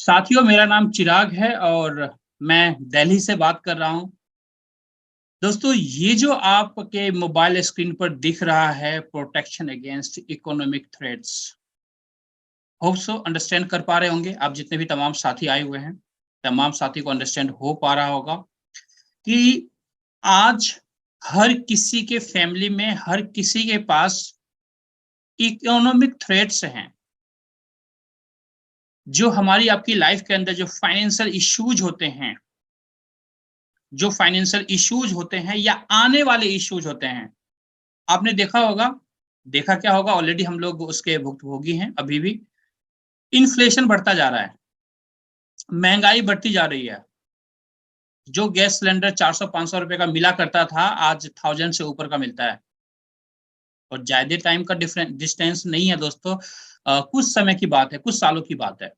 साथियों, मेरा नाम चिराग है और मैं दिल्ली से बात कर रहा हूं। दोस्तों, ये जो आपके मोबाइल स्क्रीन पर दिख रहा है, protection against economic threats, hope so understand कर पा रहे होंगे आप। जितने भी तमाम साथी आए हुए हैं, तमाम साथी को अंडरस्टैंड हो पा रहा होगा कि आज हर किसी के फैमिली में, हर किसी के पास इकोनॉमिक थ्रेट्स हैं। जो हमारी आपकी लाइफ के अंदर जो फाइनेंशियल इश्यूज होते हैं, या आने वाले इश्यूज होते हैं, आपने देखा होगा। देखा क्या होगा, ऑलरेडी हम लोग उसके भुक्तभोगी हैं। अभी भी इन्फ्लेशन बढ़ता जा रहा है, महंगाई बढ़ती जा रही है। जो गैस सिलेंडर 400-500 रुपए का मिला करता था, आज 1000 से ऊपर का मिलता है। और ज्यादा टाइम का डिस्टेंस नहीं है दोस्तों, कुछ समय की बात है, कुछ सालों की बात है।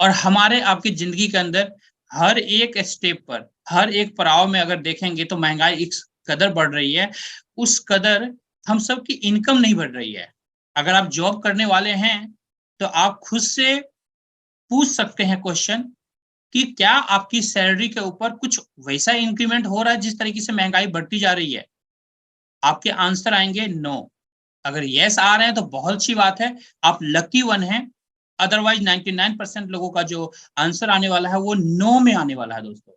और हमारे आपकी जिंदगी के अंदर हर एक स्टेप पर, हर एक पड़ाव में अगर देखेंगे तो महंगाई इस कदर बढ़ रही है, उस कदर हम सब की इनकम नहीं बढ़ रही है। अगर आप जॉब करने वाले हैं तो आप खुद से पूछ सकते हैं क्वेश्चन कि क्या आपकी सैलरी के ऊपर कुछ वैसा इंक्रीमेंट हो रहा है जिस तरीके से महंगाई बढ़ती जा रही है। आपके आंसर आएंगे नो। अगर यस आ रहे हैं तो बहुत अच्छी बात है, आप लकी वन हैं। अदरवाइज 99% लोगों का जो आंसर आने वाला है वो नो में आने वाला है दोस्तों।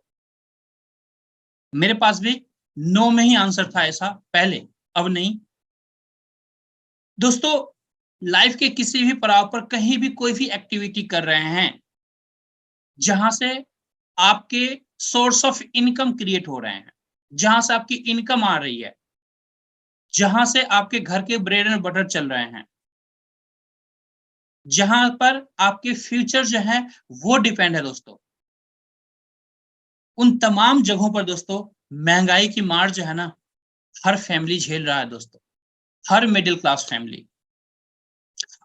मेरे पास भी नो में ही आंसर था ऐसा पहले, अब नहीं। दोस्तों, लाइफ के किसी भी पड़ाव पर कहीं भी कोई भी एक्टिविटी कर रहे हैं जहां से आपके सोर्स ऑफ इनकम क्रिएट हो रहे हैं, जहां से आपकी इनकम आ रही है, जहां से आपके घर के ब्रेड एंड बटर चल रहे हैं, जहां पर आपके फ्यूचर जो है वो डिपेंड है दोस्तों, उन तमाम जगहों पर दोस्तों महंगाई की मार जो है ना, हर फैमिली झेल रहा है दोस्तों। हर मिडिल क्लास फैमिली।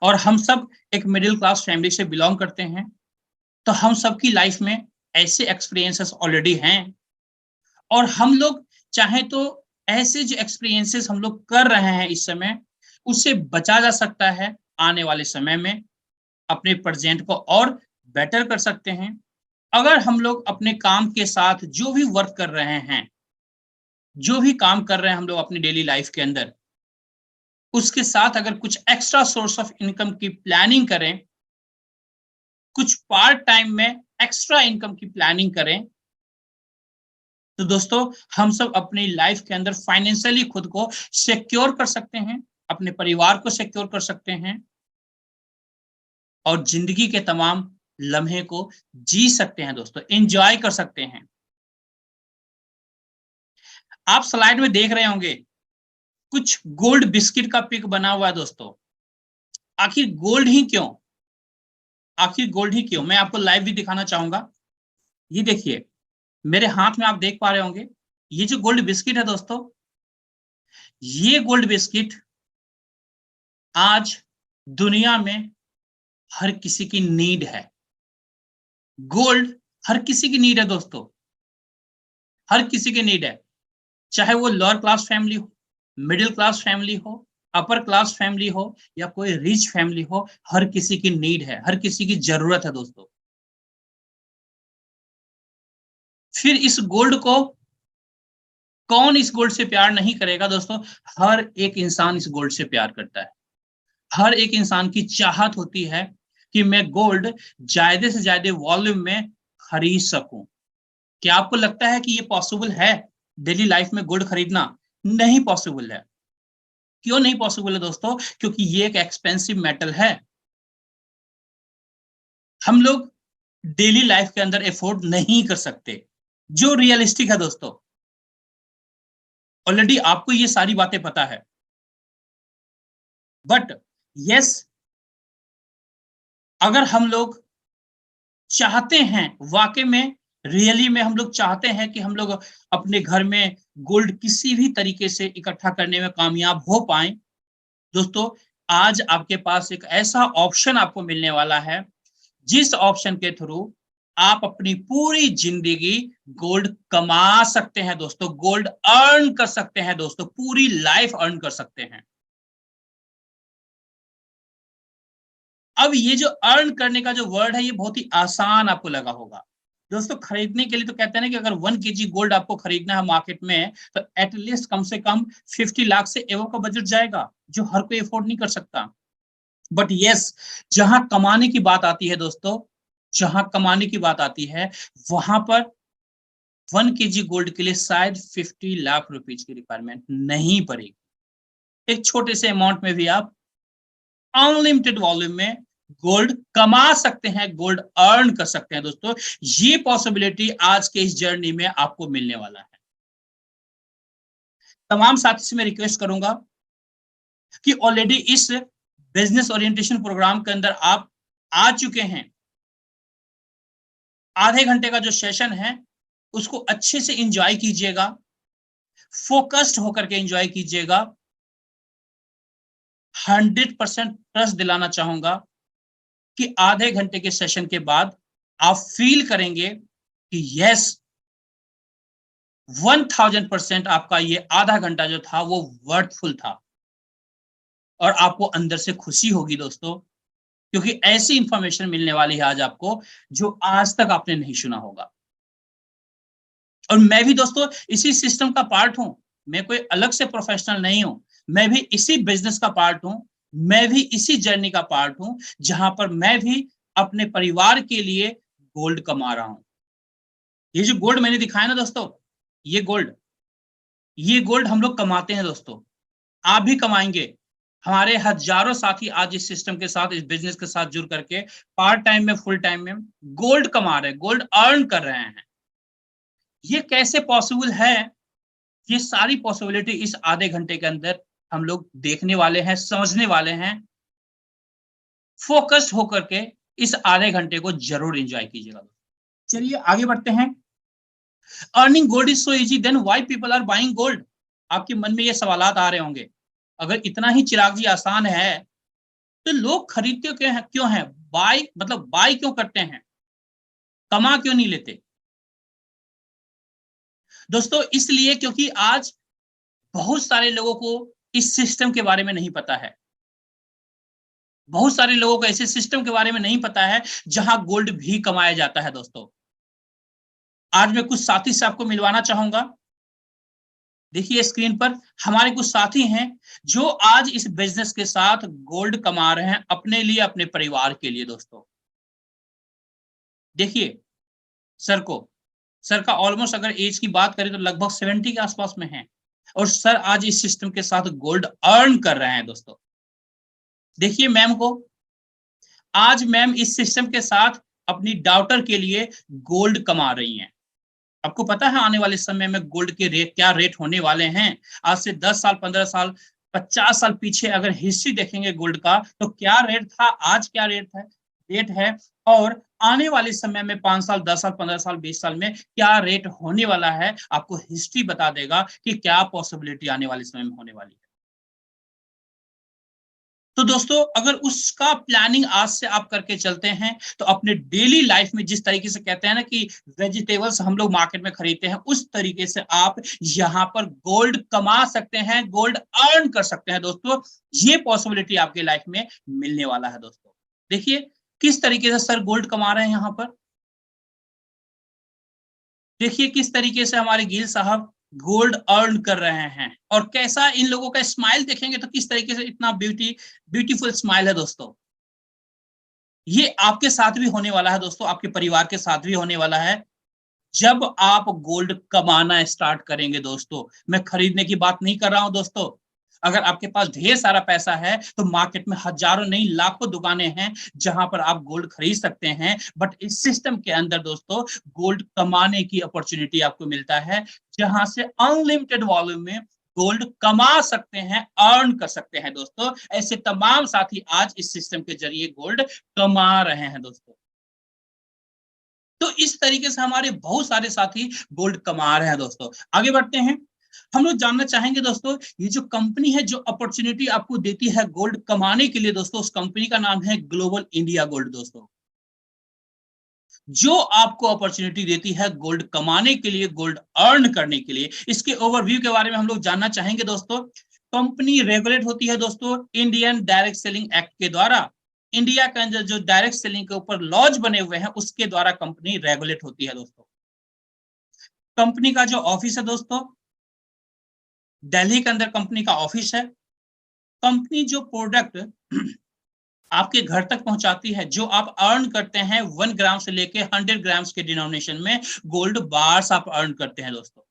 और हम सब एक मिडिल क्लास फैमिली से बिलोंग करते हैं, तो हम सबकी लाइफ में ऐसे एक्सपीरियंसेस ऑलरेडी हैं। और हम लोग चाहे तो ऐसे जो एक्सपीरियंसेस हम लोग कर रहे हैं इस समय, उससे बचा जा सकता है। आने वाले समय में अपने प्रेजेंट को और बेटर कर सकते हैं अगर हम लोग अपने काम के साथ जो भी वर्क कर रहे हैं, जो भी काम कर रहे हैं हम लोग अपनी डेली लाइफ के अंदर, उसके साथ अगर कुछ एक्स्ट्रा सोर्स ऑफ इनकम की प्लानिंग करें, कुछ पार्ट टाइम में एक्स्ट्रा इनकम की प्लानिंग करें, तो दोस्तों हम सब अपनी लाइफ के अंदर फाइनेंशियली खुद को सिक्योर कर सकते हैं, अपने परिवार को सिक्योर कर सकते हैं और जिंदगी के तमाम लम्हे को जी सकते हैं दोस्तों, एंजॉय कर सकते हैं। आप स्लाइड में देख रहे होंगे कुछ गोल्ड बिस्किट का पिक बना हुआ है दोस्तों। आखिर गोल्ड ही क्यों? आखिर गोल्ड ही क्यों? मैं आपको लाइव भी दिखाना चाहूंगा। ये देखिए, मेरे हाथ में आप देख पा रहे होंगे, ये जो गोल्ड बिस्किट है दोस्तों, ये गोल्ड बिस्किट आज दुनिया में हर किसी की नीड है। गोल्ड हर किसी की नीड है दोस्तों, हर किसी की नीड है। चाहे वो लोअर क्लास फैमिली हो, मिडिल क्लास फैमिली हो, अपर क्लास फैमिली हो या कोई रिच फैमिली हो, हर किसी की नीड है, हर किसी की जरूरत है दोस्तों। फिर इस गोल्ड को कौन इस गोल्ड से प्यार नहीं करेगा दोस्तों? हर एक इंसान इस गोल्ड से प्यार करता है। हर एक इंसान की चाहत होती है कि मैं गोल्ड ज्यादा से ज्यादा वॉल्यूम में खरीद सकूं। क्या आपको लगता है कि ये पॉसिबल है डेली लाइफ में गोल्ड खरीदना? नहीं पॉसिबल है। क्यों नहीं पॉसिबल है दोस्तों? क्योंकि ये एक एक्सपेंसिव मेटल है। हम लोग डेली लाइफ के अंदर एफोर्ड नहीं कर सकते, जो रियलिस्टिक है दोस्तों। ऑलरेडी आपको ये सारी बातें पता है। बट यस, अगर हम लोग चाहते हैं, वाकई में रियली में हम लोग चाहते हैं कि हम लोग अपने घर में गोल्ड किसी भी तरीके से इकट्ठा करने में कामयाब हो पाए, दोस्तों आज आपके पास एक ऐसा ऑप्शन आपको मिलने वाला है जिस ऑप्शन के थ्रू आप अपनी पूरी जिंदगी गोल्ड कमा सकते हैं दोस्तों, गोल्ड अर्न कर सकते हैं दोस्तों, पूरी लाइफ अर्न कर सकते हैं। अब ये जो अर्न करने का जो वर्ड है ये बहुत ही आसान आपको लगा होगा दोस्तों। खरीदने के लिए तो कहते हैं ना कि अगर 1 kg गोल्ड आपको खरीदना है मार्केट में तो एटलीस्ट कम से कम 50 लाख से एवं का बजट जाएगा, जो हर कोई अफोर्ड नहीं कर सकता। बट यस, जहां कमाने की बात आती है दोस्तों, जहां कमाने की बात आती है वहां पर 1 kg गोल्ड के लिए शायद 50 लाख रुपीज की रिक्वायरमेंट नहीं पड़ेगी। एक छोटे से अमाउंट में भी आप अनलिमिटेड वॉल्यूम में गोल्ड कमा सकते हैं, गोल्ड अर्न कर सकते हैं दोस्तों। ये पॉसिबिलिटी आज के इस जर्नी में आपको मिलने वाला है। तमाम साथी से मैं रिक्वेस्ट करूंगा कि ऑलरेडी इस बिजनेस ओरिएंटेशन प्रोग्राम के अंदर आप आ चुके हैं। आधे घंटे का जो सेशन है उसको अच्छे से एंजॉय कीजिएगा, फोकस्ड होकर के एंजॉय कीजिएगा। 100% ट्रस्ट दिलाना चाहूंगा कि आधे घंटे के सेशन के बाद आप फील करेंगे कि यस 1000% आपका ये आधा घंटा जो था वो वर्थफुल था, और आपको अंदर से खुशी होगी दोस्तों, क्योंकि ऐसी इंफॉर्मेशन मिलने वाली है आज आपको जो आज तक आपने नहीं सुना होगा। और मैं भी दोस्तों इसी सिस्टम का पार्ट हूं, मैं कोई अलग से प्रोफेशनल नहीं हूं, मैं भी इसी बिजनेस का पार्ट हूं, मैं भी इसी जर्नी का पार्ट हूं, जहां पर मैं भी अपने परिवार के लिए गोल्ड कमा रहा हूं। ये जो गोल्ड मैंने दिखाया ना दोस्तों, ये गोल्ड हम लोग कमाते हैं दोस्तों, आप भी कमाएंगे। हमारे हजारों साथी आज इस सिस्टम के साथ, इस बिजनेस के साथ जुड़ करके पार्ट टाइम में, फुल टाइम में गोल्ड कमा रहे हैं, गोल्ड अर्न कर रहे हैं। ये कैसे पॉसिबल है? ये सारी पॉसिबिलिटी इस आधे घंटे के अंदर हम लोग देखने वाले हैं, समझने वाले हैं। फोकस्ड होकर के इस आधे घंटे को जरूर एंजॉय कीजिएगा। चलिए आगे बढ़ते हैं। Earning gold is so easy, then why people are buying gold? आपके मन में ये सवालात आ रहे होंगे, अगर इतना ही चिराग जी आसान है तो लोग खरीदते क्यों हैं? बाय क्यों करते हैं? कमा क्यों नहीं लेते? दोस्तों इसलिए क्योंकि आज बहुत सारे लोगों को इस सिस्टम के बारे में नहीं पता है। बहुत सारे लोगों को ऐसे सिस्टम के बारे में नहीं पता है जहां गोल्ड भी कमाया जाता है दोस्तों। आज मैं कुछ साथी से आपको मिलवाना चाहूंगा। देखिए स्क्रीन पर हमारे कुछ साथी हैं जो आज इस बिजनेस के साथ गोल्ड कमा रहे हैं अपने लिए, अपने परिवार के लिए दोस्तों। देखिए सर का ऑलमोस्ट अगर एज की बात करें तो लगभग 70 के आसपास में है, और सर आज इस सिस्टम के साथ गोल्ड अर्न कर रहे हैं दोस्तों। देखिए मैम को, आज मैम इस सिस्टम के साथ अपनी डॉटर के लिए गोल्ड कमा रही हैं। आपको पता है आने वाले समय में गोल्ड के रेट क्या रेट होने वाले हैं? आज से 10 साल, 15 साल, 50 साल पीछे अगर हिस्ट्री देखेंगे गोल्ड का तो क्या रेट था, आज क्या रेट है, और आने वाले समय में 5 साल, 10 साल, 15 साल, 20 साल में क्या रेट होने वाला है, आपको हिस्ट्री बता देगा कि क्या पॉसिबिलिटी आने वाले समय में होने वाली है। तो दोस्तों अगर उसका प्लानिंग आज से आप करके चलते हैं तो अपने डेली लाइफ में, जिस तरीके से कहते हैं ना कि वेजिटेबल्स हम लोग मार्केट में खरीदते हैं, उस तरीके से आप यहाँ पर गोल्ड कमा सकते हैं, गोल्ड अर्न कर सकते हैं दोस्तों। ये पॉसिबिलिटी आपके लाइफ में मिलने वाला है दोस्तों। देखिए किस तरीके से सर गोल्ड कमा रहे हैं यहाँ पर। देखिए किस तरीके से हमारे गिल साहब गोल्ड अर्न कर रहे हैं, और कैसा इन लोगों का स्माइल देखेंगे तो किस तरीके से इतना ब्यूटीफुल स्माइल है दोस्तों। ये आपके साथ भी होने वाला है दोस्तों, आपके परिवार के साथ भी होने वाला है जब आप गोल्ड कमाना स्टार्ट करेंगे दोस्तों। मैं खरीदने की बात नहीं कर रहा हूं दोस्तों। अगर आपके पास ढेर सारा पैसा है तो मार्केट में हजारों नहीं लाखों दुकानें हैं जहां पर आप गोल्ड खरीद सकते हैं, बट इस सिस्टम के अंदर दोस्तों गोल्ड कमाने की अपॉर्चुनिटी आपको मिलता है, जहां से अनलिमिटेड वॉल्यूम में गोल्ड कमा सकते हैं, अर्न कर सकते हैं दोस्तों। ऐसे तमाम साथी आज इस सिस्टम के जरिए गोल्ड कमा रहे हैं दोस्तों। तो इस तरीके से हमारे बहुत सारे साथी गोल्ड कमा रहे हैं दोस्तों। आगे बढ़ते हैं। हम लोग जानना चाहेंगे दोस्तों, ये जो कंपनी है जो अपॉर्चुनिटी आपको देती है गोल्ड कमाने के लिए दोस्तों, उस कंपनी का नाम है ग्लोबल इंडिया गोल्ड दोस्तों। जो आपको अपॉर्चुनिटी देती है गोल्ड कमाने के लिए, गोल्ड अर्न करने के लिए। इसके ओवरव्यू के बारे में हम लोग जानना चाहेंगे दोस्तों। कंपनी रेगुलेट होती है दोस्तों इंडियन डायरेक्ट सेलिंग एक्ट के द्वारा। इंडिया के अंदर जो डायरेक्ट सेलिंग के ऊपर लॉज बने हुए हैं उसके द्वारा कंपनी रेगुलेट होती है दोस्तों। कंपनी का जो ऑफिस है दोस्तों, दिल्ली के अंदर कंपनी का ऑफिस है। कंपनी जो प्रोडक्ट आपके घर तक पहुंचाती है, जो आप अर्न करते हैं 1 ग्राम से लेके 100 ग्राम्स के डिनोमिनेशन में गोल्ड बार्स आप अर्न करते हैं दोस्तों।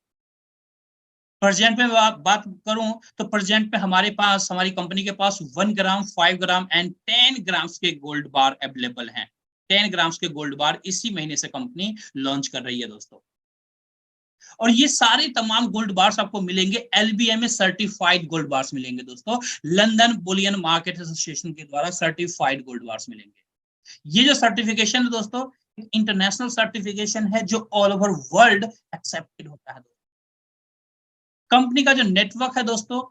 प्रेजेंट में बात करूं तो प्रेजेंट में हमारे पास, हमारी कंपनी के पास 1 ग्राम, 5 ग्राम एंड 10 ग्राम्स के गोल्ड बार अवेलेबल हैं। 10 ग्राम्स के गोल्ड बार इसी महीने से कंपनी लॉन्च कर रही है दोस्तों। और ये सारे तमाम गोल्ड बार्स आपको मिलेंगे LBMA सर्टिफाइड गोल्ड बार्स मिलेंगे दोस्तों। लंदन बुलियन मार्केट एसोसिएशन के द्वारा सर्टिफाइड गोल्ड बार्स मिलेंगे। ये जो सर्टिफिकेशन है दोस्तों, इंटरनेशनल सर्टिफिकेशन है जो ऑल ओवर वर्ल्ड एक्सेप्टेड होता है। कंपनी का जो नेटवर्क है दोस्तों,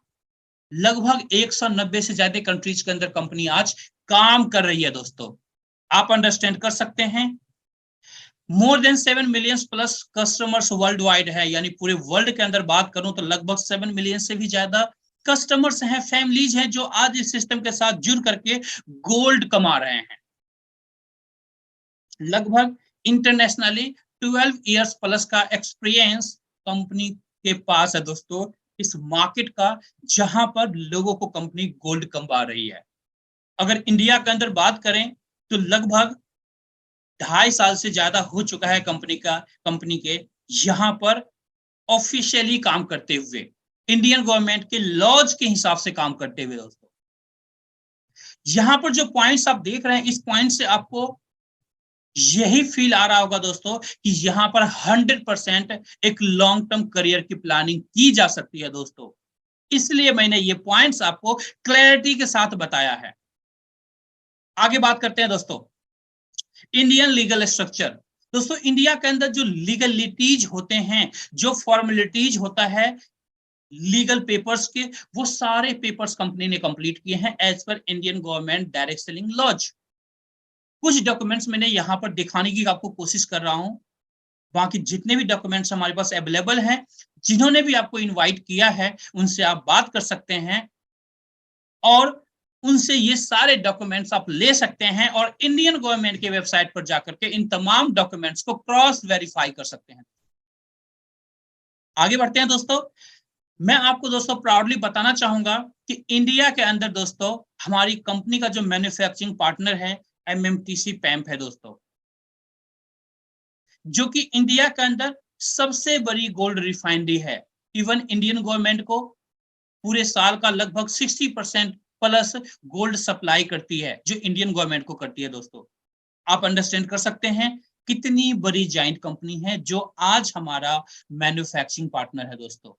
लगभग 190 से ज्यादा कंट्रीज के अंदर कंपनी आज काम कर रही है दोस्तों। आप अंडरस्टैंड कर सकते हैं, more than 7 million plus customers world wide है, यानी पूरे वर्ल्ड के अंदर बात करूं तो लगभग 7 मिलियन से भी ज्यादा कस्टमर्स हैं, फैमिलीज हैं जो आज इस सिस्टम के साथ जुड़ करके गोल्ड कमा रहे हैं। लगभग इंटरनेशनली 12 इयर्स प्लस का एक्सपीरियंस कंपनी के पास है दोस्तों, इस मार्केट का, जहां पर लोगों को कंपनी गोल्ड कमा रही है। अगर इंडिया के अंदर बात करें तो लगभग 2.5 साल से ज्यादा हो चुका है कंपनी के यहां पर ऑफिशियली काम करते हुए, इंडियन गवर्नमेंट के लॉज के हिसाब से काम करते हुए दोस्तों। यहां पर जो पॉइंट्स आप देख रहे हैं, इस पॉइंट से आपको यही फील आ रहा होगा दोस्तों कि यहां पर 100% एक लॉन्ग टर्म करियर की प्लानिंग की जा सकती है दोस्तों। इसलिए मैंने ये पॉइंट्स आपको क्लैरिटी के साथ बताया है। आगे बात करते हैं दोस्तों, इंडियन लीगल स्ट्रक्चर। दोस्तों इंडिया के अंदर जो लीगलिटीज होते हैं, जो फॉर्मेलिटीज होता है लीगल पेपर्स के, वो सारे पेपर्स कंपनी ने कंप्लीट किए हैं एज पर Indian government direct selling laws. कुछ डॉक्यूमेंट्स मैंने यहां पर दिखाने की आपको कोशिश कर रहा हूं, बाकी जितने भी डॉक्यूमेंट्स हमारे पास अवेलेबल हैं, जिन्होंने भी आपको इनवाइट किया है उनसे आप बात कर सकते हैं और उनसे ये सारे डॉक्यूमेंट्स आप ले सकते हैं और इंडियन गवर्नमेंट के वेबसाइट पर जाकर के इन तमाम डॉक्यूमेंट्स को क्रॉस वेरीफाई कर सकते हैं। आगे बढ़ते हैं दोस्तों, मैं आपको दोस्तों प्राउडली बताना चाहूंगा कि इंडिया के अंदर दोस्तों हमारी कंपनी का जो मैन्युफैक्चरिंग पार्टनर है MMTC पैम्प है दोस्तों, जो कि इंडिया के अंदर सबसे बड़ी गोल्ड रिफाइनरी है। इवन इंडियन गवर्नमेंट को पूरे साल का लगभग 60% प्लस गोल्ड सप्लाई करती है, जो इंडियन गवर्नमेंट को करती है दोस्तों। आप अंडरस्टैंड कर सकते हैं कितनी बड़ी जाइंट कंपनी है जो आज हमारा मैन्युफैक्चरिंग पार्टनर है दोस्तों।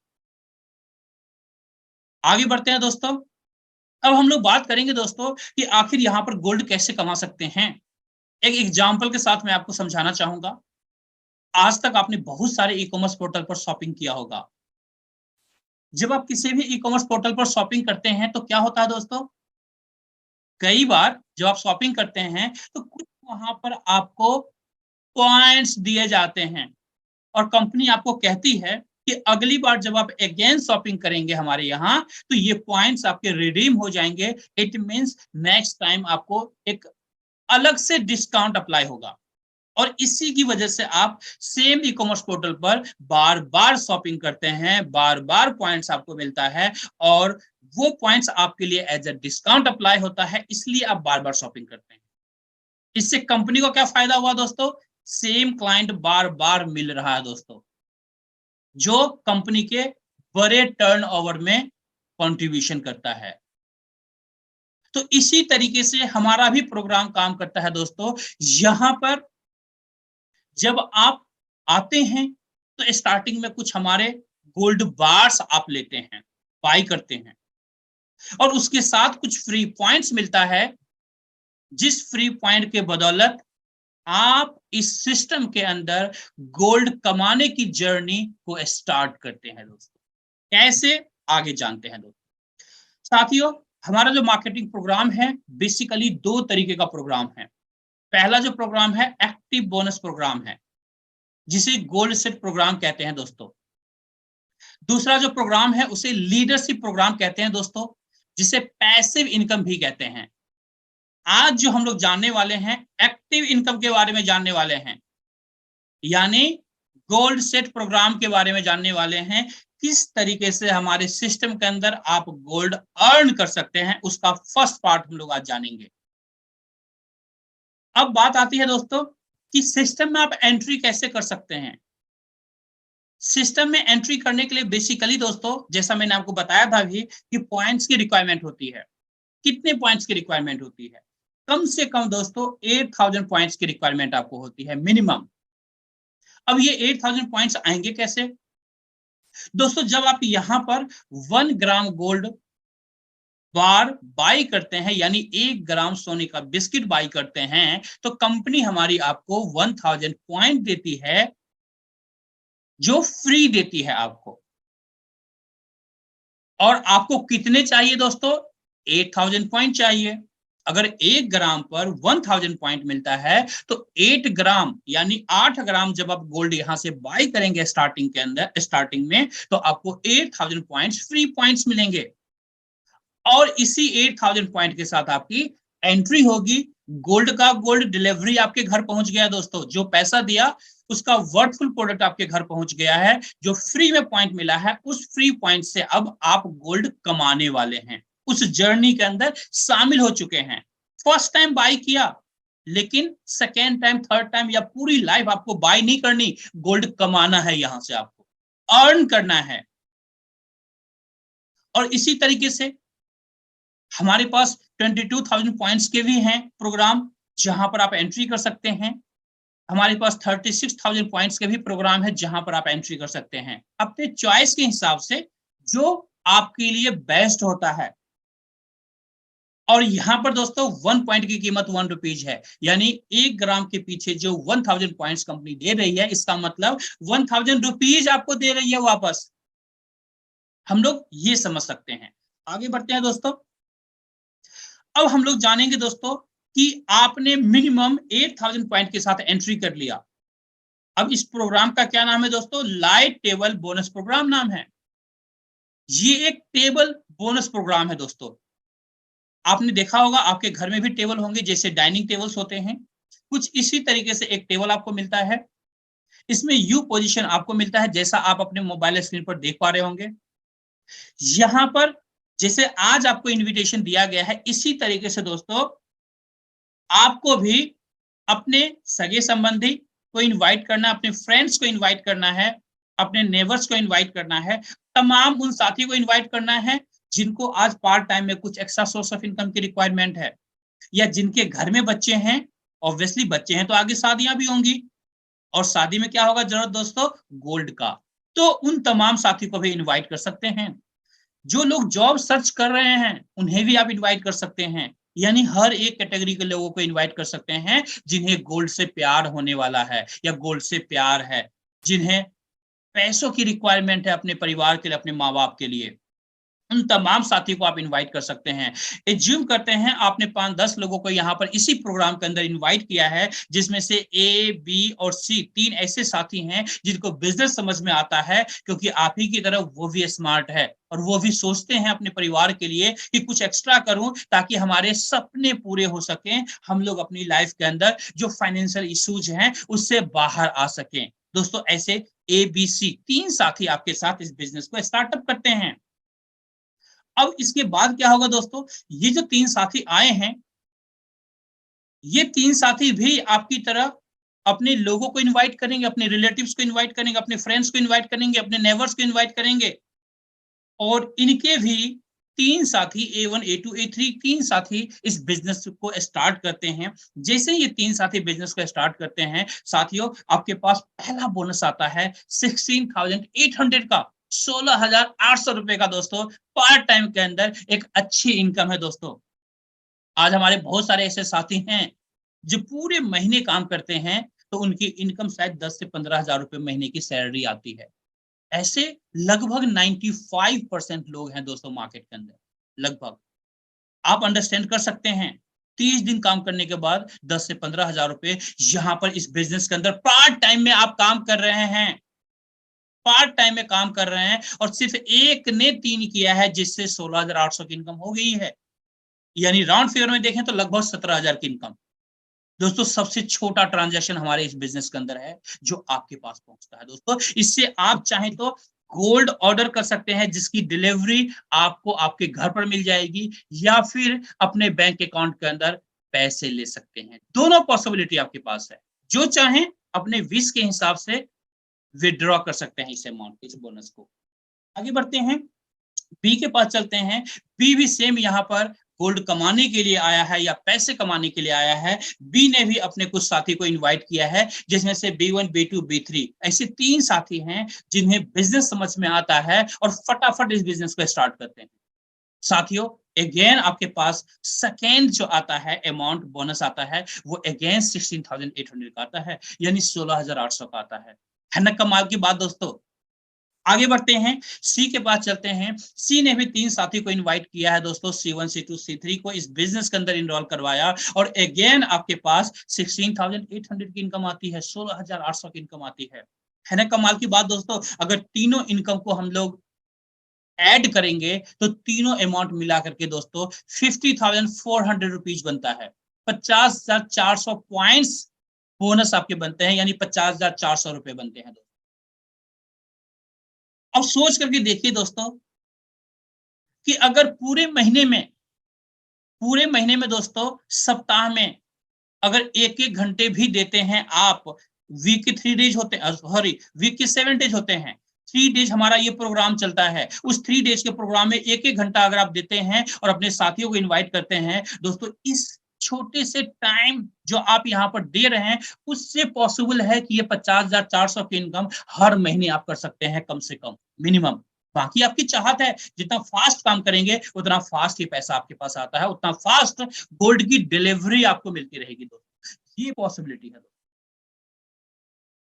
आगे बढ़ते हैं दोस्तों, अब हम लोग बात करेंगे दोस्तों कि आखिर यहां पर गोल्ड कैसे कमा सकते हैं। एक एग्जाम्पल के साथ मैं आपको समझाना चाहूंगा। आज तक आपने बहुत सारे ई कॉमर्स पोर्टल पर शॉपिंग किया होगा। जब आप किसी भी ई कॉमर्स पोर्टल पर शॉपिंग करते हैं तो क्या होता है दोस्तों, कई बार जब आप शॉपिंग करते हैं तो कुछ वहां पर आपको पॉइंट्स दिए जाते हैं और कंपनी आपको कहती है कि अगली बार जब आप अगेन शॉपिंग करेंगे हमारे यहाँ तो ये पॉइंट्स आपके रिडीम हो जाएंगे। इट मींस नेक्स्ट टाइम आपको एक अलग से डिस्काउंट अप्लाई होगा और इसी की वजह से आप सेम ई कॉमर्स पोर्टल पर बार बार शॉपिंग करते हैं, बार बार पॉइंट्स आपको मिलता है और वो पॉइंट्स आपके लिए एज अ डिस्काउंट अप्लाई होता है, इसलिए आप बार बार शॉपिंग करते हैं। इससे कंपनी को क्या फायदा हुआ दोस्तों, सेम क्लाइंट बार बार मिल रहा है दोस्तों, जो कंपनी के बड़े टर्नओवर में कंट्रीब्यूशन करता है। तो इसी तरीके से हमारा भी प्रोग्राम काम करता है दोस्तों। यहां पर जब आप आते हैं तो स्टार्टिंग में कुछ हमारे गोल्ड बार्स आप लेते हैं, बाई करते हैं और उसके साथ कुछ फ्री पॉइंट्स मिलता है, जिस फ्री पॉइंट के बदौलत आप इस सिस्टम के अंदर गोल्ड कमाने की जर्नी को स्टार्ट करते हैं दोस्तों। कैसे, आगे जानते हैं दोस्तों। साथियों, हमारा जो मार्केटिंग प्रोग्राम है बेसिकली 2 तरीके का प्रोग्राम है। पहला जो प्रोग्राम है एक्टिव बोनस प्रोग्राम है, जिसे गोल्ड सेट प्रोग्राम कहते हैं दोस्तों। दूसरा जो प्रोग्राम है उसे लीडरशिप प्रोग्राम कहते हैं दोस्तों, जिसे पैसिव इनकम भी कहते हैं। आज जो हम लोग जानने वाले हैं एक्टिव इनकम के बारे में जानने वाले हैं, यानी गोल्ड सेट प्रोग्राम के बारे में जानने वाले हैं। किस तरीके से हमारे सिस्टम के अंदर आप गोल्ड अर्न कर सकते हैं, उसका फर्स्ट पार्ट हम लोग आज जानेंगे। अब बात आती है दोस्तों कि सिस्टम में आप एंट्री कैसे कर सकते हैं। सिस्टम में एंट्री करने के लिए बेसिकली दोस्तों, जैसा मैंने आपको बताया था अभी, कि पॉइंट्स की रिक्वायरमेंट होती है। कितने पॉइंट्स की रिक्वायरमेंट होती है? कम से कम दोस्तों 8000 पॉइंट्स की रिक्वायरमेंट आपको होती है मिनिमम। अब ये 8000 पॉइंट्स आएंगे कैसे? दोस्तों जब आप यहां पर 1 ग्राम गोल्ड बार बाई करते हैं, यानी 1 ग्राम सोने का बिस्किट बाई करते हैं, तो कंपनी हमारी आपको 1000 पॉइंट देती है, जो फ्री देती है आपको। और आपको कितने चाहिए दोस्तों? 8000 पॉइंट चाहिए। अगर 1 ग्राम पर 1000 पॉइंट मिलता है, तो 8 ग्राम यानी 8 ग्राम जब आप गोल्ड यहां से बाई करेंगे स्टार्टिंग में, तो आपको 8000 पॉइंट्स फ्री पॉइंट्स मिलेंगे। और इसी 8000 पॉइंट के साथ आपकी एंट्री होगी। गोल्ड का गोल्ड डिलीवरी आपके घर पहुंच गया दोस्तों। जो पैसा दिया उसका वर्थफुल प्रोडक्ट आपके घर पहुंच गया है। जो फ्री में पॉइंट मिला है, उस फ्री पॉइंट से अब आप गोल्ड कमाने वाले हैं, उस जर्नी के अंदर शामिल हो चुके हैं। फर्स्ट टाइम बाई किया, लेकिन सेकेंड टाइम, थर्ड टाइम या पूरी लाइफ आपको बाई नहीं करनी, गोल्ड कमाना है, यहां से आपको अर्न करना है। और इसी तरीके से हमारे पास 22,000 पॉइंट्स के भी हैं प्रोग्राम, जहां पर आप एंट्री कर सकते हैं। हमारे पास 36,000 पॉइंट्स के भी प्रोग्राम है, जहां पर आप एंट्री कर सकते हैं अपने चॉइस के हिसाब से, जो आपके लिए बेस्ट होता है। और यहां पर दोस्तों 1 पॉइंट की कीमत 1 रुपीज है, यानी 1 ग्राम के पीछे जो 1000 पॉइंट्स कंपनी दे रही है, इसका मतलब 1000 रुपीज आपको दे रही है वापस। हम लोग ये समझ सकते हैं। आगे बढ़ते हैं दोस्तों। अब हम लोग जानेंगे दोस्तों कि आपने मिनिमम 8000 पॉइंट के साथ एंट्री कर लिया। अब इस प्रोग्राम का क्या नाम है दोस्तों? लाइट टेबल बोनस प्रोग्राम नाम है। ये एक टेबल बोनस प्रोग्राम है दोस्तों। आपने देखा होगा आपके घर में भी टेबल होंगे, जैसे डाइनिंग टेबल्स होते हैं, कुछ इसी तरीके से एक टेबल आपको मिलता है। इसमें यू पोजीशन आपको मिलता है, जैसा आप अपने मोबाइल स्क्रीन पर देख पा रहे होंगे। यहां पर जैसे आज आपको इनविटेशन दिया गया है, इसी तरीके से दोस्तों आपको भी अपने सगे संबंधी को इनवाइट करना, अपने फ्रेंड्स को इनवाइट करना है, अपने नेबर्स को इनवाइट करना है, तमाम उन साथी को इनवाइट करना है जिनको आज पार्ट टाइम में कुछ एक्स्ट्रा सोर्स ऑफ इनकम की रिक्वायरमेंट है, या जिनके घर में बच्चे हैं। ऑब्वियसली बच्चे हैं तो आगे शादियां भी होंगी, और शादी में क्या होगा जरूरत दोस्तों? गोल्ड का। तो उन तमाम साथी को भी इनवाइट कर सकते हैं। जो लोग जॉब सर्च कर रहे हैं, उन्हें भी आप इनवाइट कर सकते हैं। यानी हर एक कैटेगरी के लोगों को इनवाइट कर सकते हैं, जिन्हें गोल्ड से प्यार होने वाला है, या गोल्ड से प्यार है, जिन्हें पैसों की रिक्वायरमेंट है अपने परिवार के लिए, अपने माँ बाप के लिए। उन तमाम साथी को आप इनवाइट कर सकते हैं। एज्यूम करते हैं आपने 5-10 लोगों को यहाँ पर इसी प्रोग्राम के अंदर इनवाइट किया है, जिसमें से ए, बी और सी 3 ऐसे साथी हैं जिनको बिजनेस समझ में आता है, क्योंकि आप ही की तरह वो भी स्मार्ट है, और वो भी सोचते हैं अपने परिवार के लिए कि कुछ एक्स्ट्रा करूं ताकि हमारे सपने पूरे हो सकें, हम लोग अपनी लाइफ के अंदर जो फाइनेंशियल इश्यूज हैं उससे बाहर आ सकें। दोस्तों ऐसे ए, बी, सी 3 साथी आपके साथ इस बिजनेस को स्टार्टअप करते हैं। अब इसके बाद क्या होगा दोस्तों? ये जो 3 साथी आए हैं, ये 3 साथी भी आपकी तरह अपने लोगों को इनवाइट करेंगे, अपने रिलेटिव्स को इनवाइट करेंगे, अपने फ्रेंड्स को इनवाइट करेंगे, अपने नेबर्स को इनवाइट करेंगे। और इनके भी 3 साथी A1, A2, A3 3 साथी इस बिजनेस को स्टार्ट करते हैं। जैसे ये 3 साथी बिजनेस को स्टार्ट करते हैं, साथियों आपके पास पहला बोनस आता है 16,800 का, 16,800 रुपए का दोस्तों। पार्ट टाइम के अंदर एक अच्छी इनकम है दोस्तों। आज हमारे बहुत सारे ऐसे साथी हैं जो पूरे महीने काम करते हैं, तो उनकी इनकम शायद 10 से 15,000 रुपए महीने की सैलरी आती है। ऐसे लगभग 95% लोग हैं दोस्तों मार्केट के अंदर, लगभग। आप अंडरस्टैंड कर सकते हैं, 30 दिन काम करने के बाद 10 से 15,000 रुपए यहाँ पर इस बिजनेस के अंदर पार्ट टाइम में आप काम कर रहे हैं, पार्ट टाइम में काम कर रहे हैं, और सिर्फ एक ने 3 किया है, जिससे 16,800 की इनकम हो गई है। यानी राउंड फिगर में देखें तो लगभग 17,000 की इनकम। दोस्तों सबसे छोटा ट्रांजैक्शन हमारे इस बिजनेस के अंदर है जो आपके पास पहुंचता है। दोस्तों इससे आप चाहें तो गोल्ड ऑर्डर कर सकते हैं जिसकी डिलीवरी आपको आपके घर पर मिल जाएगी, या फिर अपने बैंक अकाउंट के अंदर पैसे ले सकते हैं। दोनों पॉसिबिलिटी आपके पास है। जो चाहें अपने विश के हिसाब से विड्रॉ कर सकते हैं इस अमाउंट, इस बोनस को। आगे बढ़ते हैं, बी के पास चलते हैं। बी भी सेम यहाँ पर गोल्ड कमाने के लिए आया है या पैसे कमाने के लिए आया है। बी ने भी अपने कुछ साथी को इनवाइट किया है, जिसमें से B1, B2, B3 ऐसे 3 साथी हैं जिन्हें बिजनेस समझ में आता है और फटाफट इस बिजनेस को स्टार्ट करते हैं। साथियों अगेन आपके पास सेकेंड जो आता है अमाउंट बोनस आता है वो अगेन 16,800 का आता है, यानी 16,800 का आता है ना कमाल की बात। दोस्तों आगे बढ़ते हैं, सी के पास चलते हैं। सी ने भी 3 साथी को इनवाइट किया है दोस्तों, C1, C2, C3 को इस बिजनेस के अंदर इनरोल करवाया, और अगेन आपके पास 16,800 की इनकम आती है, 16,800 की इनकम आती है ना कमाल की बात। दोस्तों अगर तीनों इनकम को हम लोग ऐड करेंगे तो तीनों अमाउंट मिला करके दोस्तों 50,400 रुपीज बनता है। 50,400 पॉइंट्स बोनस आपके बनते हैं, यानी 50,400 रुपए बनते हैं। अब सोच करके देखिए दोस्तों कि अगर पूरे महीने में दोस्तों सप्ताह में अगर 1-1 घंटे भी देते हैं आप, वीक के 3 डेज होते हैं, सॉरी वीक के 7 डेज होते हैं, 3 डेज हमारा ये प्रोग्राम चलता है। उस 3 डेज के प्रोग्राम में 1-1 घंटा अगर आप देते हैं और अपने साथियों को इनवाइट करते हैं दोस्तों, इस छोटे से टाइम जो आप यहाँ पर दे रहे हैं उससे पॉसिबल है कि ये 50,400 की इनकम हर महीने आप कर सकते हैं कम से कम, मिनिमम। बाकी आपकी चाहत है, जितना फास्ट काम करेंगे उतना फास्ट ही पैसा आपके पास आता है, उतना फास्ट गोल्ड की डिलीवरी आपको मिलती रहेगी दोस्तों। ये पॉसिबिलिटी है।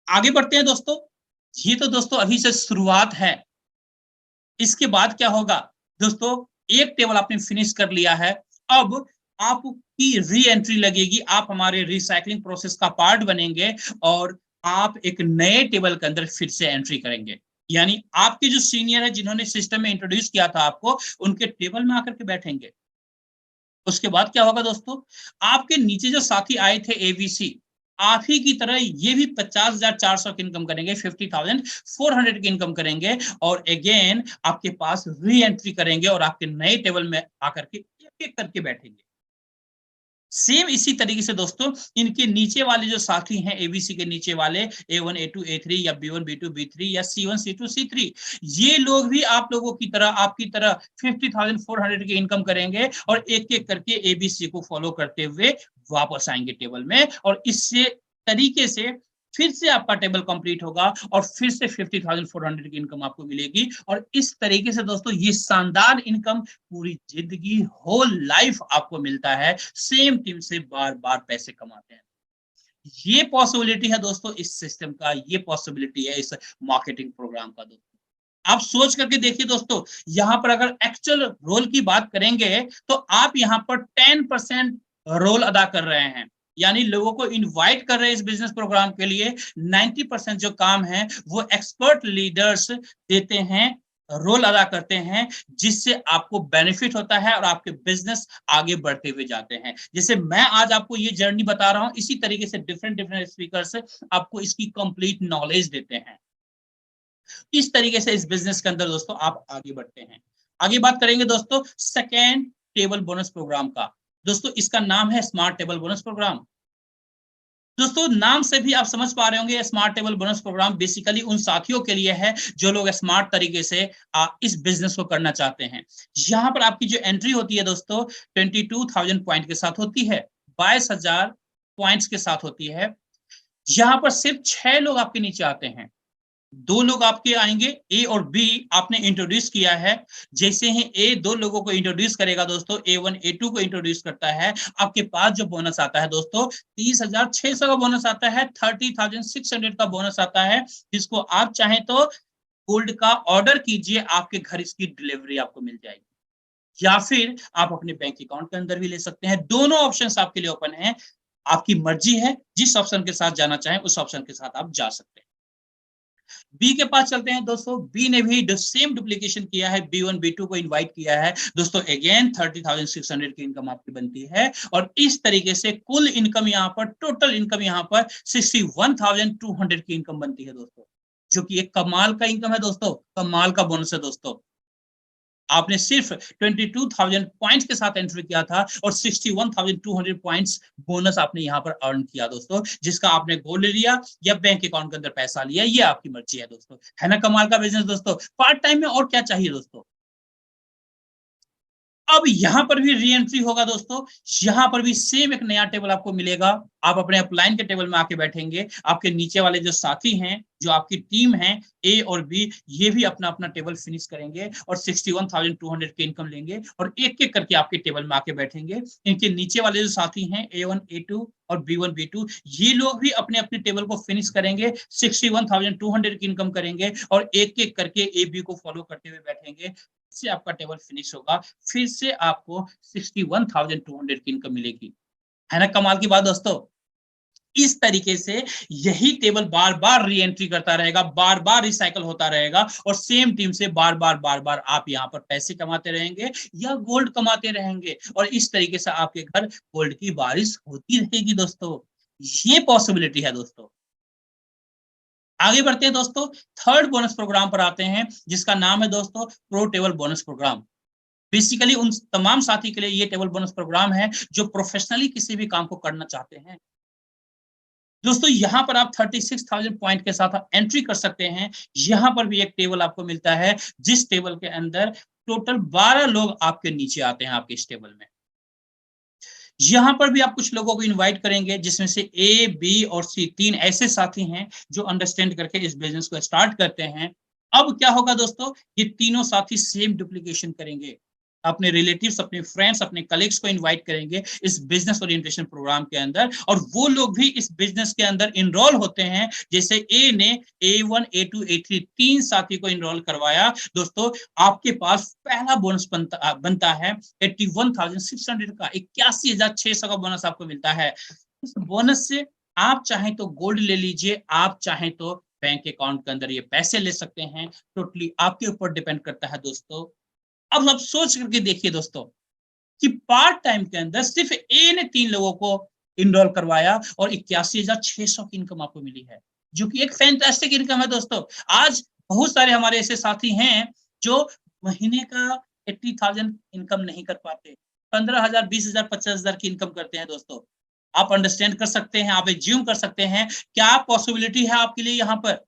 आगे बढ़ते हैं दोस्तों, ये तो दोस्तों अभी से शुरुआत है। इसके बाद क्या होगा दोस्तों, एक टेबल आपने फिनिश कर लिया है, अब आपकी री एंट्री लगेगी, आप हमारे रिसाइकलिंग प्रोसेस का पार्ट बनेंगे और आप एक नए टेबल के अंदर फिर से एंट्री करेंगे। यानी आपके जो सीनियर है जिन्होंने सिस्टम में इंट्रोड्यूस किया था आपको, उनके टेबल में आकर के बैठेंगे। उसके बाद क्या होगा दोस्तों, आपके नीचे जो साथी आए थे एबीसी, आप ही की तरह ये भी 50,400 की इनकम करेंगे, 50,400 की इनकम करेंगे, और अगेन आपके पास री एंट्री करेंगे और आपके नए टेबल में आकर के एक एक करके बैठेंगे। सेम इसी तरीके से दोस्तों इनके नीचे वाले जो साथी हैं एबीसी के नीचे वाले A1, A2, A3 या B1, B2, B3 या C1, C2, C3, ये लोग भी आप लोगों की तरह, आपकी तरह 50,400 की इनकम करेंगे और एक एक करके एबीसी को फॉलो करते हुए वापस आएंगे टेबल में, और इससे तरीके से फिर से आपका टेबल कंप्लीट होगा और फिर से 50,400 की इनकम आपको मिलेगी। और इस तरीके से दोस्तों ये शानदार इनकम पूरी जिंदगी, होल लाइफ आपको मिलता है, सेम टीम से बार बार पैसे कमाते हैं। ये पॉसिबिलिटी है दोस्तों इस सिस्टम का, ये पॉसिबिलिटी है इस मार्केटिंग प्रोग्राम का। दोस्तों आप सोच करके देखिए दोस्तों, यहाँ पर अगर एक्चुअल रोल की बात करेंगे तो आप यहाँ पर 10% रोल अदा कर रहे हैं, यानी लोगों को इनवाइट कर रहे हैं इस बिजनेस प्रोग्राम के लिए। 90% जो काम है वो एक्सपर्ट लीडर्स देते हैं, रोल अदा करते हैं, जिससे आपको बेनिफिट होता है और आपके बिजनेस आगे बढ़ते हुए जाते हैं। जैसे मैं आज आपको ये जर्नी बता रहा हूं, इसी तरीके से डिफरेंट डिफरेंट स्पीकर्स आपको इसकी कंप्लीट नॉलेज देते हैं। इस तरीके से इस बिजनेस के अंदर दोस्तों आप आगे बढ़ते हैं। आगे बात करेंगे दोस्तों सेकेंड टेबल बोनस प्रोग्राम का। दोस्तों इसका नाम है स्मार्ट टेबल बोनस प्रोग्राम। दोस्तों नाम से भी आप समझ पा रहे होंगे, smart table bonus program basically उन साथियों के लिए है जो लोग स्मार्ट तरीके से इस बिजनेस को करना चाहते हैं। यहाँ पर आपकी जो एंट्री होती है दोस्तों 22,000 पॉइंट के साथ होती है, 22,000 पॉइंट्स के साथ होती है। यहाँ पर सिर्फ 6 लोग आपके नीचे आते हैं, 2 लोग आपके आएंगे, ए और बी आपने इंट्रोड्यूस किया है। जैसे ही ए 2 लोगों को इंट्रोड्यूस करेगा दोस्तों, A1, A2 को इंट्रोड्यूस करता है, आपके पास जो बोनस आता है दोस्तों 30,600 का बोनस आता है, 30,600 का बोनस आता है, जिसको आप चाहें तो गोल्ड का ऑर्डर कीजिए, आपके घर इसकी डिलीवरी आपको मिल जाएगी, या फिर आप अपने बैंक अकाउंट के अंदर भी ले सकते हैं। दोनों ऑप्शन आपके लिए ओपन है, आपकी मर्जी है, जिस ऑप्शन के साथ जाना चाहें उस ऑप्शन के साथ आप जा सकते हैं। बी के पास चलते हैं दोस्तों। बी ने भी सेम डुप्लीकेशन किया है, B1 B2 को इनवाइट किया है दोस्तों। अगेन 30,600 की इनकम आपकी बनती है और इस तरीके से कुल इनकम यहाँ पर, टोटल इनकम यहाँ पर 61,200 की इनकम बनती है दोस्तों, जो कि एक कमाल का इनकम है दोस्तों, कमाल का बोनस है दोस्तों। आपने सिर्फ 22,000 पॉइंट्स के साथ एंट्री किया था और 61,200 पॉइंट्स बोनस आपने यहाँ पर अर्न किया दोस्तों, जिसका आपने गोल्ड लिया या बैंक अकाउंट के अंदर पैसा लिया, ये आपकी मर्जी है दोस्तों। है ना कमाल का बिजनेस दोस्तों। पार्ट टाइम में और क्या चाहिए दोस्तों। अब यहां पर भी री एंट्री होगा दोस्तों। यहां पर भी सेम एक नया टेबल आपको मिलेगा। आप अपने अपलाइन के टेबल में आके बैठेंगे, आपके नीचे वाले जो साथी हैं, जो आपकी टीम है ए और बी, ये भी अपना अपना टेबल फिनिश करेंगे और 61,200 की इनकम लेंगे और एक एक करके आपके टेबल में आके बैठेंगे। इनके नीचे वाले जो साथी हैं A1 A2 और B1 B2, ये लोग भी अपने अपने टेबल को फिनिश करेंगे, 61,200 की इनकम करेंगे और एक एक करके ए बी को फॉलो करते हुए बैठेंगे। से आपका टेबल फिनिश होगा, फिर से आपको 61,200 की इनकम मिलेगी। है ना कमाल की बात दोस्तों। इस तरीके से यही टेबल बार बार री एंट्री करता रहेगा, बार बार रिसाइकल होता रहेगा और सेम टीम से बार बार आप यहाँ पर पैसे कमाते रहेंगे या गोल्ड कमाते रहेंगे और इस तरीके से आपके घर गोल्ड की बारिश होती रहेगी दोस्तों। ये पॉसिबिलिटी है दोस्तों। आगे बढ़ते हैं दोस्तों, थर्ड बोनस प्रोग्राम पर आते हैं, जिसका नाम है दोस्तों pro table bonus program. Basically उन तमाम साथी के लिए ये टेबल बोनस प्रोग्राम है जो प्रोफेशनली किसी भी काम को करना चाहते हैं दोस्तों। यहां पर आप 36,000 पॉइंट के साथ एंट्री कर सकते हैं। यहां पर भी एक टेबल आपको मिलता है, जिस टेबल के अंदर टोटल 12 लोग आपके नीचे आते हैं आपके इस टेबल में। यहां पर भी आप कुछ लोगों को इनवाइट करेंगे, जिसमें से ए बी और सी, तीन ऐसे साथी हैं जो अंडरस्टैंड करके इस बिजनेस को स्टार्ट करते हैं। अब क्या होगा दोस्तों, ये तीनों साथी सेम डुप्लीकेशन करेंगे, अपने रिलेटिव्स, अपने फ्रेंड्स, अपने कलीग्स को इनवाइट करेंगे इस बिजनेस ओरिएंटेशन प्रोग्राम के अंदर और वो लोग भी इस बिजनेस के अंदर इनरोल होते हैं। जैसे ए ने A1 A2 A3 तीन साथी को इनरोल करवाया दोस्तों, आपके पास पहला बोनस बनता है 81,600 का, 81,600 का बोनस आपको मिलता है। इस बोनस से आप चाहें तो गोल्ड ले लीजिए, आप चाहें तो बैंक अकाउंट के अंदर ये पैसे ले सकते हैं, टोटली आपके ऊपर डिपेंड करता है दोस्तों। अब आप सोच करके देखिए दोस्तों कि पार्ट टाइम के अंदर सिर्फ ए ने तीन लोगों को इनरोल करवाया और 81,600 की इनकम आपको मिली है, जो कि एक फैंटास्टिक इनकम है दोस्तों। आज बहुत सारे हमारे ऐसे साथी हैं जो महीने का 80,000 इनकम नहीं कर पाते, 15,000 20,000 50,000 की इनकम करते हैं दोस्तों। आप अंडरस्टैंड कर सकते हैं, आप एज्यूम कर सकते हैं क्या पॉसिबिलिटी है आपके लिए यहाँ पर।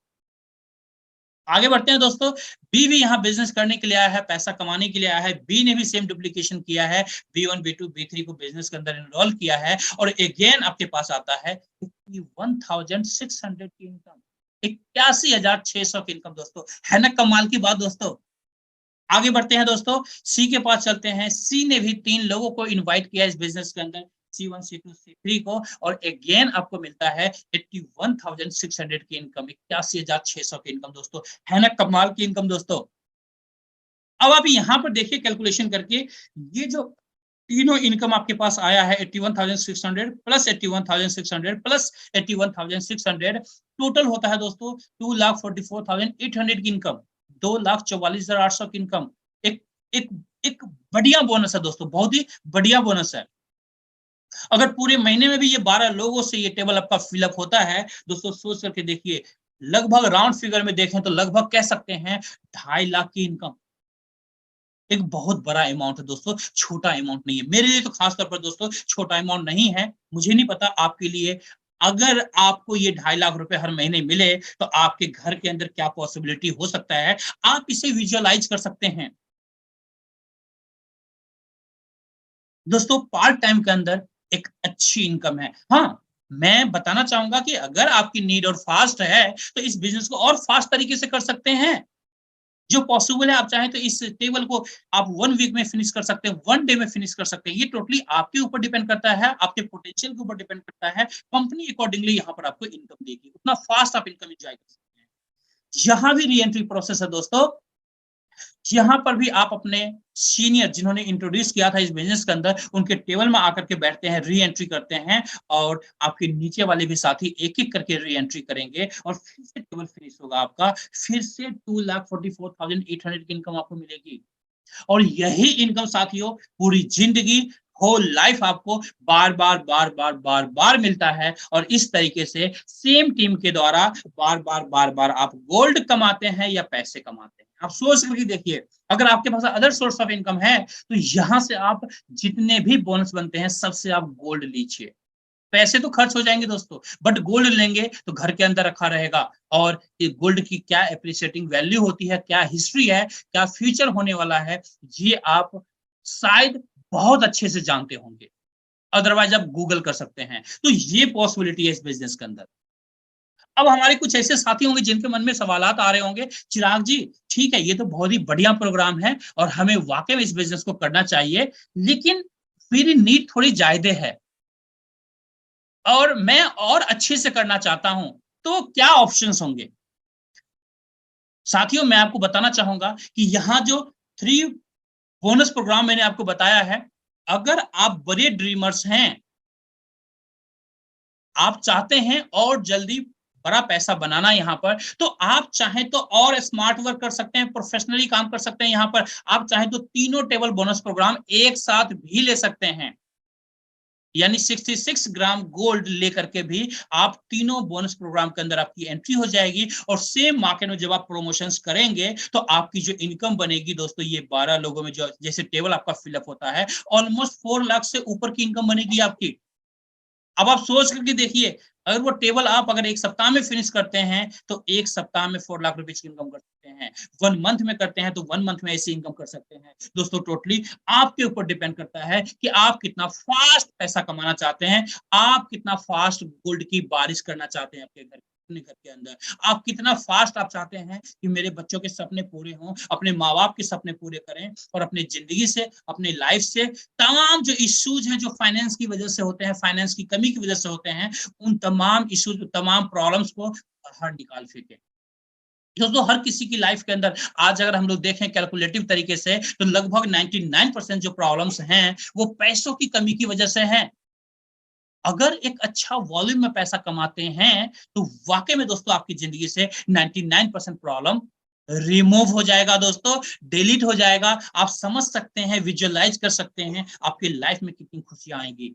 आगे बढ़ते हैं दोस्तों। बी भी यहाँ बिजनेस करने के लिए आया है, पैसा कमाने के लिए आया है। बी ने भी सेम डुप्लीकेशन किया है, B1 B2 B3 को बिजनेस के अंदर इनरोल किया है और अगेन आपके पास आता है 51,600 की इनकम, 81,600 की इनकम दोस्तों। है ना कमाल की बात दोस्तों। आगे बढ़ते हैं दोस्तों, सी के पास चलते हैं। सी ने भी तीन लोगों को इनवाइट किया इस बिजनेस के अंदर, C1 C2 C3 को, और अगेन आपको मिलता है 81,600 की इनकम, 81,600 की इनकम दोस्तों। है ना कमाल की इनकम दोस्तों। अब आप यहाँ पर देखिए कैलकुलेशन करके, ये जो तीनों इनकम आपके पास आया है 81,600 प्लस 81,600 प्लस 81,600, टोटल होता है दोस्तों 2,44,800 की इनकम, 2,44,800 की इनकम। एक एक एक बढ़िया बोनस है दोस्तों, बहुत ही बढ़िया बोनस है। अगर पूरे महीने में भी ये 12 लोगों से ये टेबल आपका फिलअप होता है दोस्तों, सोच करके देखिए, लगभग राउंड फिगर में देखें तो लगभग कह सकते हैं 2.5 लाख की इनकम। एक बहुत बड़ा अमाउंट है दोस्तों, छोटा अमाउंट नहीं है। मेरे लिए तो खास तौर पर दोस्तों छोटा अमाउंट नहीं है, मुझे नहीं पता आपके लिए। अगर आपको ये 2.5 लाख रुपए हर महीने मिले तो आपके घर के अंदर क्या पॉसिबिलिटी हो सकता है, आप इसे विजुअलाइज कर सकते हैं दोस्तों। पार्ट टाइम के अंदर एक अच्छी इनकम है। हाँ, मैं बताना चाहूंगा कि अगर आपकी नीड और फास्ट है तो इस बिजनेस को और फास्ट तरीके से कर सकते हैं, जो पॉसिबल है। आप चाहें तो इस टेबल को आप 1 वीक में फिनिश कर सकते हैं, 1 डे में फिनिश कर सकते हैं। ये टोटली आपके ऊपर डिपेंड करता है, आपके पोटेंशियल के ऊपर डिपेंड करता है। कंपनी अकॉर्डिंगली यहाँ पर आपको इनकम देगी, उतना फास्ट आप इनकम एंजॉय कर सकते हैं। यहाँ भी री एंट्री प्रोसेस है दोस्तों। यहाँ पर भी आप अपने सीनियर जिन्होंने इंट्रोड्यूस किया था इस बिजनेस के अंदर, उनके टेबल में आकर के बैठते हैं, री एंट्री करते हैं, और आपके नीचे वाले भी साथी एक एक करके री एंट्री करेंगे और फिर से टेबल फिनिश होगा आपका, फिर से 2,44,800 की इनकम आपको मिलेगी। और यही इनकम साथियों पूरी जिंदगी, होल लाइफ आपको बार बार बार बार बार बार मिलता है। और इस तरीके से सेम टीम के द्वारा बार बार बार बार आप गोल्ड कमाते हैं या पैसे कमाते हैं। आप सोच करके देखिए, अगर आपके पास अदर सोर्स ऑफ इनकम है तो यहां से आप जितने भी बोनस बनते हैं सबसे आप गोल्ड लीजिए। पैसे तो खर्च हो जाएंगे दोस्तों, बट गोल्ड लेंगे तो घर के अंदर रखा रहेगा। और ये गोल्ड की क्या एप्रिसिएटिंग वैल्यू होती है, क्या हिस्ट्री है, क्या फ्यूचर होने वाला है, ये आप शायद बहुत अच्छे से जानते होंगे, अदरवाइज आप गूगल कर सकते हैं। तो ये पॉसिबिलिटी है इस बिजनेस के अंदर। अब हमारे कुछ ऐसे साथी होंगे जिनके मन में सवालात आ रहे होंगे, चिराग जी ठीक है, ये तो बहुत ही बढ़िया प्रोग्राम है और हमें वाकई में इस बिजनेस को करना चाहिए, लेकिन मेरी नीड थोड़ी ज्यादा है और मैं और अच्छे से करना चाहता हूं, तो क्या ऑप्शंस होंगे? साथियों, मैं आपको बताना चाहूंगा कि यहाँ जो 3 बोनस प्रोग्राम मैंने आपको बताया है, अगर आप बड़े ड्रीमर्स हैं, आप चाहते हैं और जल्दी बड़ा पैसा बनाना यहाँ पर, तो आप चाहें तो और स्मार्ट वर्क कर सकते हैं, प्रोफेशनली काम कर सकते हैं। यहाँ पर आप चाहें तो तीनों टेबल बोनस प्रोग्राम एक साथ भी ले सकते हैं, यानी 66 ग्राम गोल्ड लेकर के भी आप तीनों बोनस प्रोग्राम के अंदर आपकी एंट्री हो जाएगी। और सेम मार्केट में जब आप प्रमोशंस करेंगे तो आपकी जो इनकम बनेगी दोस्तों, ये 12 लोगों में जो जैसे टेबल आपका फिलअप होता है, ऑलमोस्ट 4 लाख से ऊपर की इनकम बनेगी आपकी। अब आप सोच करके देखिए, अगर वो टेबल आप अगर 1 सप्ताह में फिनिश करते हैं तो 1 सप्ताह में 4 लाख रुपए की इनकम कर सकते हैं। 1 मंथ में करते हैं तो 1 मंथ में ऐसी इनकम कर सकते हैं। दोस्तों टोटली आपके ऊपर डिपेंड करता है कि आप कितना फास्ट पैसा कमाना चाहते हैं, आप कितना फास्ट गोल्ड की बारिश करना चाहते हैं आपके घर, अपने घर के अंदर। आप कितना फास्ट आप चाहते हैं कि मेरे बच्चों के सपने पूरे हों, अपने माँ-बाप के सपने पूरे करें और अपनी जिंदगी से, अपनी लाइफ से तमाम जो इश्यूज हैं जो फाइनेंस की वजह से होते हैं, फाइनेंस की कमी की वजह से होते हैं, उन तमाम इश्यूज, तमाम प्रॉब्लम्स को बाहर निकाल फेंके। दोस्तों हर किसी की लाइफ के अंदर आज अगर हम लोग देखें कैलकुलेटिव तरीके से, तो लगभग 99% जो प्रॉब्लम्स हैं वो पैसों की कमी की वजह से हैं। अगर एक अच्छा वॉल्यूम में पैसा कमाते हैं तो वाकई में दोस्तों आपकी जिंदगी से 99% प्रॉब्लम रिमूव हो जाएगा दोस्तों, डिलीट हो जाएगा। आप समझ सकते हैं, विजुअलाइज कर सकते हैं आपकी लाइफ में कितनी खुशियां आएंगी।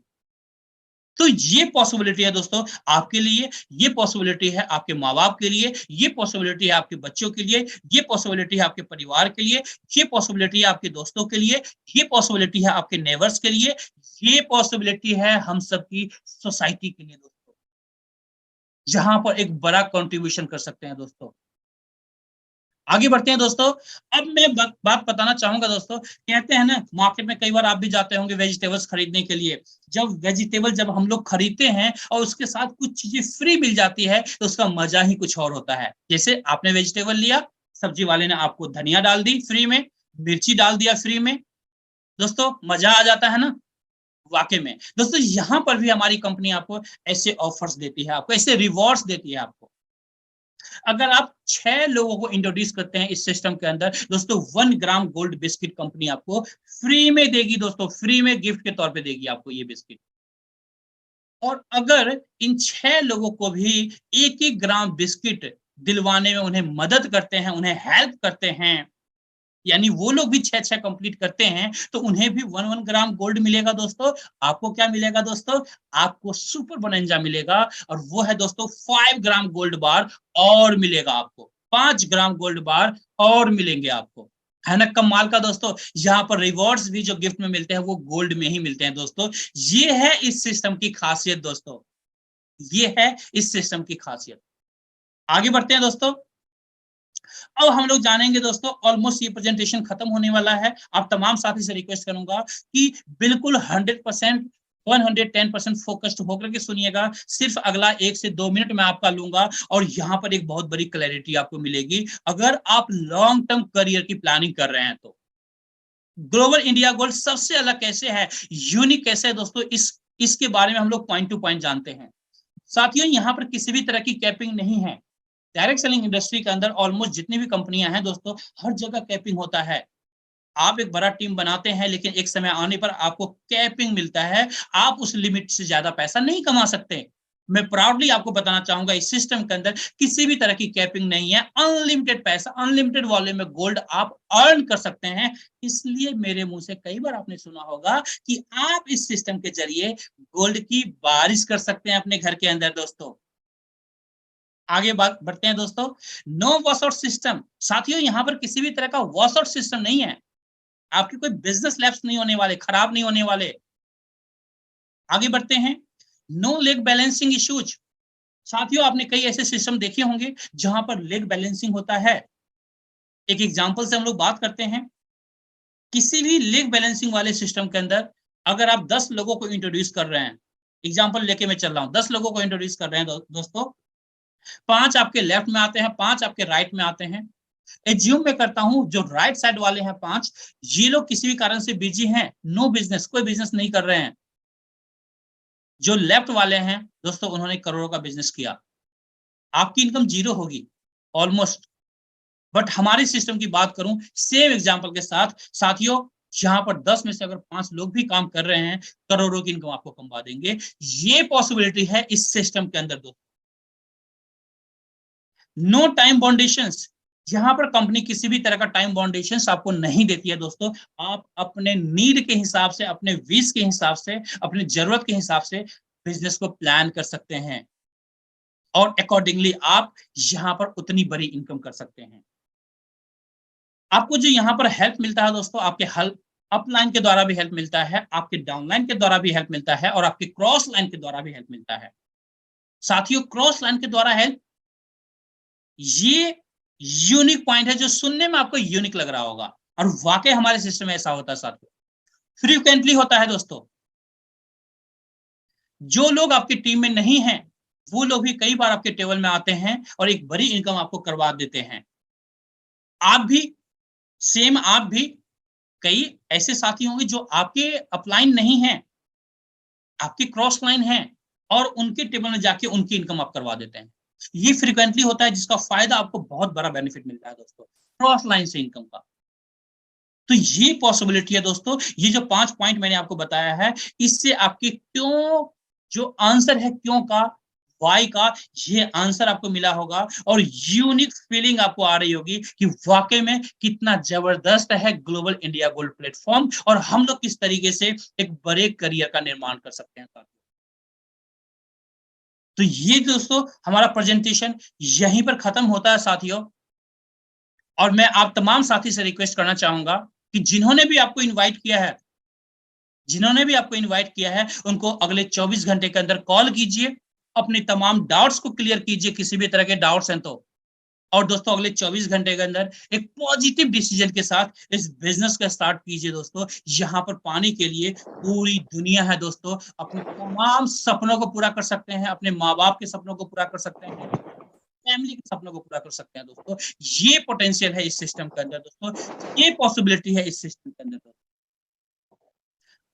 तो ये पॉसिबिलिटी है दोस्तों आपके लिए, ये पॉसिबिलिटी है आपके माँ-बाप के लिए, ये पॉसिबिलिटी है आपके बच्चों के लिए, ये पॉसिबिलिटी है आपके परिवार के लिए, ये पॉसिबिलिटी है आपके दोस्तों के लिए, ये पॉसिबिलिटी है आपके नेबर्स के लिए, ये पॉसिबिलिटी है हम सबकी सोसाइटी के लिए दोस्तों, जहाँ पर एक बड़ा कंट्रीब्यूशन कर सकते हैं दोस्तों। आगे बढ़ते हैं दोस्तों। अब मैं बात बताना चाहूंगा दोस्तों, कहते हैं ना मार्केट में कई बार आप भी जाते होंगे वेजिटेबल्स खरीदने के लिए। जब हम लोग खरीदते हैं और उसके साथ कुछ चीजें फ्री मिल जाती है तो उसका मजा ही कुछ और होता है। जैसे आपने वेजिटेबल लिया, सब्जी वाले ने आपको धनिया डाल दी फ्री में, मिर्ची डाल दिया फ्री में, दोस्तों मजा आ जाता है ना। वाकई में दोस्तों यहाँ पर भी हमारी कंपनी आपको ऐसे ऑफर्स देती है, आपको ऐसे रिवॉर्ड्स देती है। आपको अगर आप 6 लोगों को इंट्रोड्यूस करते हैं इस सिस्टम के अंदर दोस्तों, 1 ग्राम गोल्ड बिस्किट कंपनी आपको फ्री में देगी दोस्तों, फ्री में गिफ्ट के तौर पे देगी आपको ये बिस्किट। और अगर इन 6 लोगों को भी 1-1 ग्राम बिस्किट दिलवाने में उन्हें मदद करते हैं, उन्हें हेल्प करते हैं, यानी वो लोग भी 6-6 कंप्लीट करते हैं तो उन्हें भी 1-1 ग्राम गोल्ड मिलेगा दोस्तों। आपको क्या मिलेगा दोस्तों? आपको सुपर बोनंजा मिलेगा और वो है दोस्तों 5 ग्राम गोल्ड बार और मिलेगा आपको। 5 ग्राम गोल्ड बार और मिलेंगे आपको। है ना कमाल का दोस्तों? यहाँ पर रिवॉर्ड्स भी जो गिफ्ट में मिलते हैं वो गोल्ड में ही मिलते हैं दोस्तों। ये है इस सिस्टम की खासियत दोस्तों। ये है इस सिस्टम की खासियत। आगे बढ़ते हैं दोस्तों। अब हम लोग जानेंगे दोस्तों, ऑलमोस्ट ये प्रेजेंटेशन खत्म होने वाला है। आप तमाम साथी से रिक्वेस्ट करूंगा कि बिल्कुल 100% 110% फोकस्ड होकर के सुनिएगा। सिर्फ अगला 1 से 2 मिनट मैं आपका लूंगा और यहाँ पर एक बहुत बड़ी क्लैरिटी आपको मिलेगी अगर आप लॉन्ग टर्म करियर की प्लानिंग कर रहे हैं तो। ग्लोबल इंडिया गोल्ड सबसे अलग कैसे है, यूनिक कैसे है दोस्तों, इसके बारे में हम लोग पॉइंट टू पॉइंट जानते हैं। साथियों यहाँ पर किसी भी तरह की कैपिंग नहीं है। डायरेक्ट सेलिंग इंडस्ट्री के अंदर ऑलमोस्ट जितनी भी कंपनियां हैं दोस्तों, हर जगह कैपिंग होता है। आप एक बड़ा टीम बनाते हैं, लेकिन एक समय आने पर आपको कैपिंग मिलता है, आप उस लिमिट से ज्यादा पैसा नहीं कमा सकते। मैं प्राउडली आपको बताना चाहूंगा, इस सिस्टम के अंदर किसी भी तरह की कैपिंग नहीं है। अनलिमिटेड पैसा, अनलिमिटेड वॉल्यूम में गोल्ड आप अर्न कर सकते हैं। इसलिए मेरे मुंह से कई बार आपने सुना होगा कि आप इस सिस्टम के जरिए गोल्ड की बारिश कर सकते हैं अपने घर के अंदर। दोस्तों आगे बात बढ़ते हैं दोस्तों। नो वॉश आउट सिस्टम, साथियों यहां पर किसी भी तरह का वॉश आउट सिस्टम नहीं है। आपके कोई बिजनेस लैप्स नहीं होने वाले, खराब नहीं होने वाले। आगे बढ़ते हैं। नो लेग बैलेंसिंग इश्यूज, साथियों आपने कई ऐसे सिस्टम देखे होंगे जहां पर लेग बैलेंसिंग होता है। एक एग्जांपल से हम लोग बात करते हैं। किसी भी लेग बैलेंसिंग वाले सिस्टम के अंदर अगर आप 10 लोगों को इंट्रोड्यूस कर रहे हैं, एग्जांपल लेके मैं चल रहा हूं, 10 लोगों को इंट्रोड्यूस कर रहे हैं दोस्तों, 5 आपके लेफ्ट में आते हैं, 5 आपके राइट में आते हैं। एज्यूम मैं करता हूं जो राइट साइड वाले हैं 5, ये लोग किसी भी कारण से बिजी हैं, नो बिजनेस, कोई बिजनेस नहीं कर रहे हैं। जो लेफ्ट वाले हैं दोस्तों, उन्होंने करोड़ों का बिजनेस किया, आपकी इनकम जीरो होगी ऑलमोस्ट। बट हमारे सिस्टम की बात करूं सेम एग्जांपल के साथ, साथियों यहां पर 10 में से अगर 5 लोग भी काम कर रहे हैं, करोड़ों की इनकम आपको कमा देंगे। ये पॉसिबिलिटी है इस सिस्टम के अंदर दोस्तों। नो टाइम बाउंडेशंस, यहां पर कंपनी किसी भी तरह का टाइम बाउंडेशंस आपको नहीं देती है दोस्तों। आप अपने नीड के हिसाब से, अपने विश के हिसाब से, अपनी जरूरत के हिसाब से बिजनेस को प्लान कर सकते हैं और अकॉर्डिंगली आप यहां पर उतनी बड़ी इनकम कर सकते हैं। आपको जो यहाँ पर हेल्प मिलता है दोस्तों, आपके हेल्प अपलाइन के द्वारा भी हेल्प मिलता है, आपके डाउनलाइन के द्वारा भी हेल्प मिलता है और आपके क्रॉस लाइन के द्वारा भी हेल्प मिलता है। साथियों क्रॉस लाइन के द्वारा हेल्प, ये यूनिक पॉइंट है जो सुनने में आपको यूनिक लग रहा होगा और वाकई हमारे सिस्टम में ऐसा होता है साथियों, फ्रीक्वेंटली होता है दोस्तों। जो लोग आपकी टीम में नहीं हैं, वो लोग भी कई बार आपके टेबल में आते हैं और एक बड़ी इनकम आपको करवा देते हैं। आप भी सेम, आप भी कई ऐसे साथी होंगे जो आपके अपलाइन नहीं हैं, आपकी क्रॉस लाइन है और उनके टेबल में जाके उनकी इनकम आप करवा देते हैं। ये फ्रीक्वेंटली होता है, जिसका फायदा आपको बहुत बड़ा बेनिफिट मिलता है दोस्तों, क्रॉस लाइन से इनकम का। तो ये पॉसिबिलिटी है दोस्तों। ये जो 5 पॉइंट मैंने आपको बताया है, इससे आपके क्यों जो आंसर है, क्यों का, वाई का, ये आंसर आपको मिला होगा और यूनिक फीलिंग आपको आ रही होगी कि वाकई में कितना जबरदस्त है ग्लोबल इंडिया गोल्ड प्लेटफॉर्म और हम लोग किस तरीके से एक बड़े करियर का निर्माण कर सकते हैं। तो ये दोस्तों हमारा प्रेजेंटेशन यहीं पर खत्म होता है साथियों। और मैं आप तमाम साथी से रिक्वेस्ट करना चाहूंगा कि जिन्होंने भी आपको इनवाइट किया है, जिन्होंने भी आपको इनवाइट किया है, उनको अगले 24 घंटे के अंदर कॉल कीजिए, अपने तमाम डाउट्स को क्लियर कीजिए, किसी भी तरह के डाउट्स हैं तो। और दोस्तों अगले 24 घंटे के अंदर एक पॉजिटिव डिसीजन के साथ इस बिजनेस का स्टार्ट कीजिए दोस्तों। यहाँ पर पाने के लिए पूरी दुनिया है दोस्तों। अपने तमाम सपनों को पूरा कर सकते हैं, अपने माँ बाप के सपनों को पूरा कर सकते हैं, फैमिली के सपनों को पूरा कर सकते हैं दोस्तों। ये पोटेंशियल है इस सिस्टम के अंदर दोस्तों, ये पॉसिबिलिटी है इस सिस्टम के अंदर दोस्तों।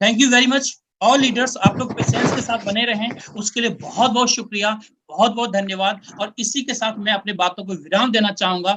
Thank you very much. All leaders, आप लोग पेशेंस के साथ बने रहें, उसके लिए बहुत बहुत शुक्रिया, बहुत बहुत धन्यवाद। और इसी के साथ मैं अपनी बातों को विराम देना चाहूंगा।